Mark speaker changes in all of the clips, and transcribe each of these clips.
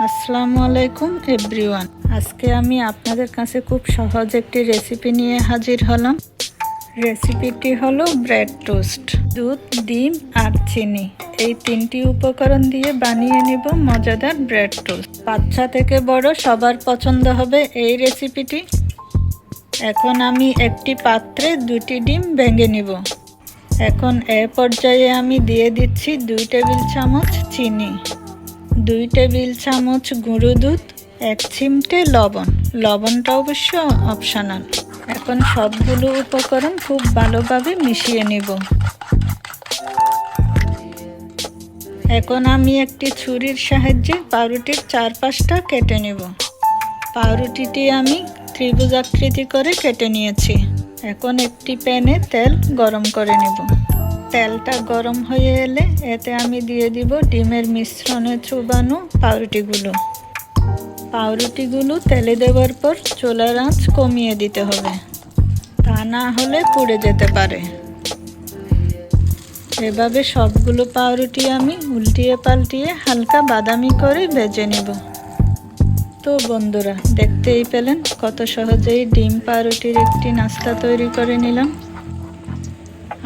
Speaker 1: আসসালামু আলাইকুম এভরিওয়ান। আজকে আমি আপনাদের কাছে খুব সহজ একটি রেসিপি নিয়ে হাজির হলাম। রেসিপিটি হলো ব্রেড টোস্ট। দুধ, ডিম আর চিনি এই তিনটি উপকরণ দিয়ে বানিয়ে নিব মজাদার ব্রেড টোস্ট। বাচ্চা থেকে বড় সবার পছন্দ হবে এই রেসিপিটি। এখন আমি একটি পাত্রে 2টি ডিম ভেঙে নিব। এখন এ পর্যায়ে আমি দিয়ে দিচ্ছি 2 টেবিল চামচ চিনি, 2 টেবিল চামচ গুঁড়ো দুধ, 1 চিমটে লবণ। লবণটা অবশ্য অপশনাল। এখন সবগুলো উপকরণ খুব ভালোভাবে মিশিয়ে নিব। এখন আমি একটি ছুরির সাহায্যে পাউরুটির চারপাশটা কেটে নেব। পাউরুটিটি আমি ত্রিভুজাকৃতি করে কেটে নিয়েছি। এখন একটি প্যানে তেল গরম করে নেব। তেলটা গরম হয়ে এলে এতে আমি দিয়ে দিব ডিমের মিশ্রণে চুবানো পাউরুটিগুলো তেলে দেওয়ার পর চুলার আঁচ কমিয়ে দিতে হবে, তা না হলে পুড়ে যেতে পারে। এভাবে সবগুলো পাউরুটি আমি উল্টিয়ে পাল্টিয়ে হালকা বাদামি করে ভেজে নেব। তো বন্ধুরা, দেখতেই পেলেন কত সহজেই ডিম পাউরুটির একটি নাস্তা তৈরি করে নিলাম।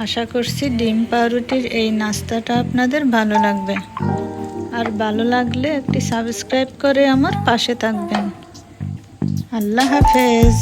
Speaker 1: আশা করছি ডিম পাউরুটির এই নাস্তাটা আপনাদের ভালো লাগবে। আর ভালো লাগলে একটি সাবস্ক্রাইব করে আমার পাশে থাকবেন। আল্লাহ হাফেজ।